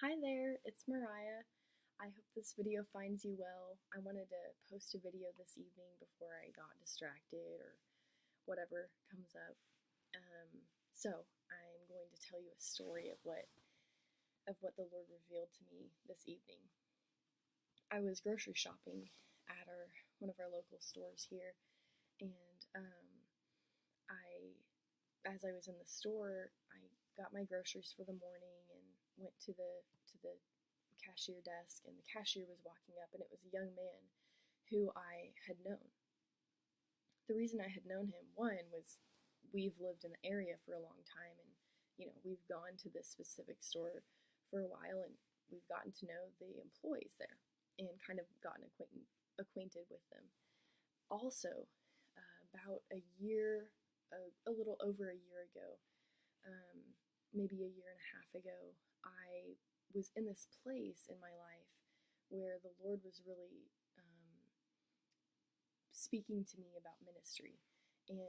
Hi there, it's Mariah. I hope this video finds you well. I wanted to post a video this evening before I got distracted or whatever comes up. Um, so I'm going to tell you a story of what the Lord revealed to me this evening. I was grocery shopping at one of our local stores here, and I as I was in the store, I got my groceries for the morning and went to the cashier desk, and the cashier was walking up, and it was a young man who I had known. The reason I had known him, one, was we've lived in the area for a long time, and we've gone to this specific store for a while, and we've gotten to know the employees there and kind of gotten acquainted with them. Also, about a little over a year ago, maybe a year and a half ago, I was in this place in my life where the Lord was really speaking to me about ministry. And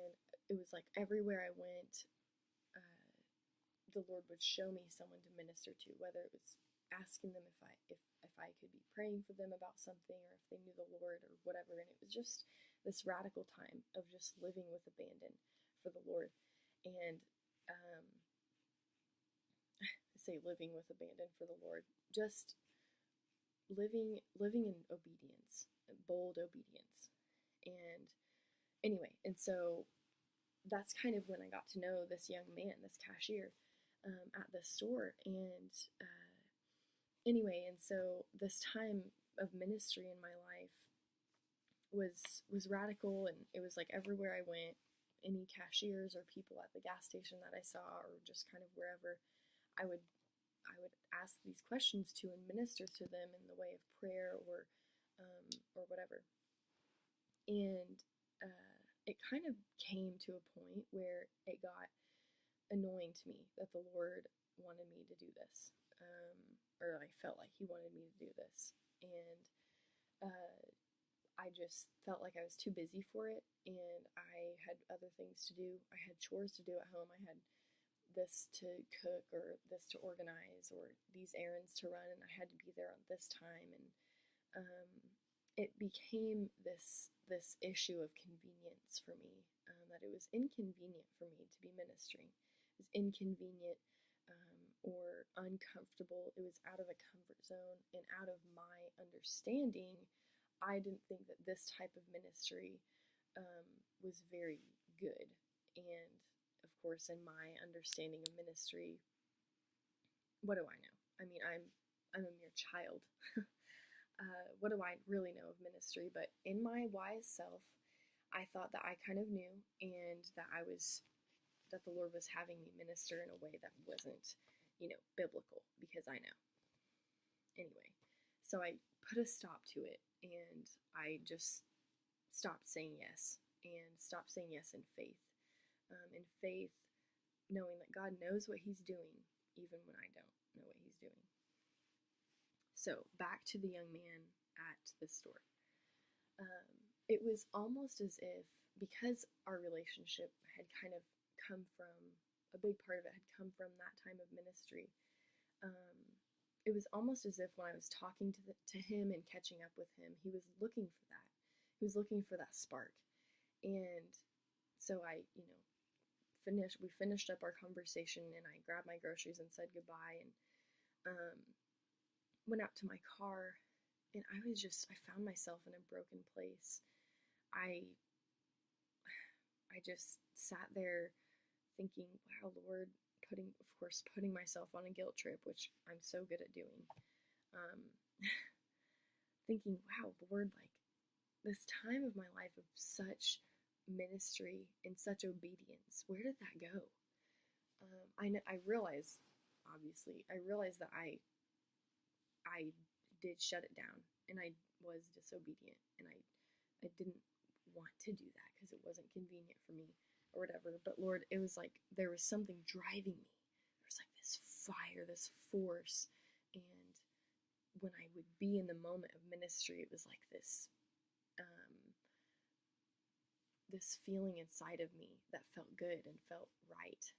it was like everywhere I went, the Lord would show me someone to minister to, whether it was asking them if I could be praying for them about something, or if they knew the Lord or whatever. And it was just this radical time of just living with abandon for the Lord. And I say living with abandon for the Lord, just living in obedience, bold obedience. And anyway, and so that's kind of when I got to know this young man, this cashier, at the store. And anyway, and so this time of ministry in my life was radical, and it was like everywhere I went, any cashiers or people at the gas station that I saw, or just kind of wherever, I would ask these questions to and minister to them in the way of prayer or whatever. And it kind of came to a point where it got annoying to me that the Lord wanted me to do this, or I felt like He wanted me to do this, and I just felt like I was too busy for it, and I had other things to do. I had chores to do at home. I had this to cook, or this to organize, or these errands to run, and I had to be there at this time. And it became this issue of convenience for me, that it was inconvenient for me to be ministering. It was inconvenient, or uncomfortable. It was out of a comfort zone and out of my understanding. I didn't think that this type of ministry was very good. And of course, in my understanding of ministry, what do I know? I mean, I'm a mere child. What do I really know of ministry? But in my wise self, I thought that I kind of knew, and that the Lord was having me minister in a way that wasn't, biblical, because I know. Anyway, so I put a stop to it, and I just stopped saying yes, and stopped saying yes in faith. In faith, knowing that God knows what He's doing, even when I don't know what He's doing. So back to the young man at the store. It was almost as if, because our relationship had kind of come from, a big part of it had come from that time of ministry, it was almost as if when I was talking to him and catching up with him, he was looking for that. He was looking for that spark. And so we finished up our conversation, and I grabbed my groceries and said goodbye, and went out to my car, and I found myself in a broken place. I just sat there thinking, wow, Lord, putting myself on a guilt trip, which I'm so good at doing. Thinking, wow, Lord, like, this time of my life of such ministry and such obedience, where did that go? I realized that I did shut it down, and I was disobedient, and I didn't want to do that because it wasn't convenient for me or whatever. But Lord, it was like there was something driving me. There was like this fire, this force, and when I would be in the moment of ministry, it was like this feeling inside of me that felt good and felt right.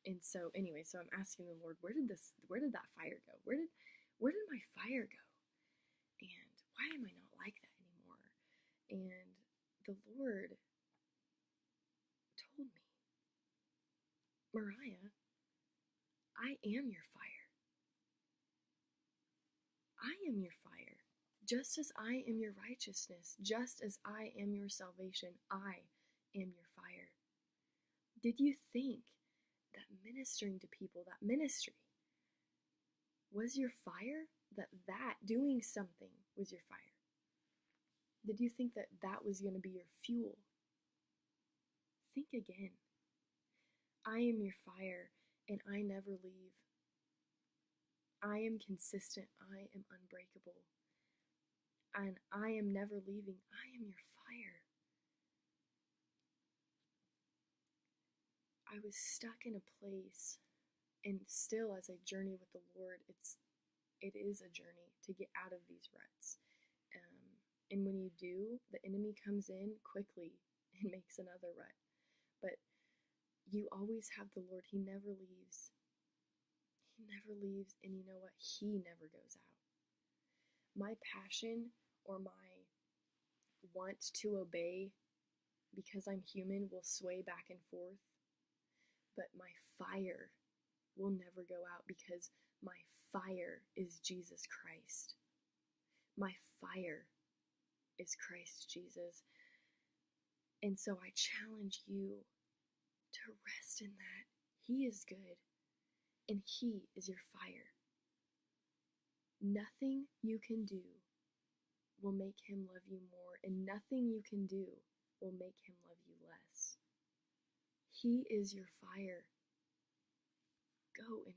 And so anyway, so I'm asking the Lord, where did that fire go? Where did where did my fire go? And why am I not like that anymore? And the Lord told me, Mariah, I am your fire. I am your fire. Just as I am your righteousness, just as I am your salvation, I am your fire. Did you think that ministering to people, that ministry, was your fire? That doing something was your fire? Did you think that that was going to be your fuel? Think again. I am your fire, and I never leave. I am consistent. I am unbreakable. And I am never leaving. I am your fire. I was stuck in a place, and still as I journey with the Lord, it is a journey to get out of these ruts. And when you do, the enemy comes in quickly and makes another rut. But you always have the Lord. He never leaves. He never leaves, and you know what? He never goes out. My passion or my want to obey because I'm human will sway back and forth, but my fire will never go out because my fire is Jesus Christ. My fire is Christ Jesus. And so I challenge you to rest in that. He is good, and He is your fire. Nothing you can do will make Him love you more, and nothing you can do will make Him love you less. He is your fire. Go and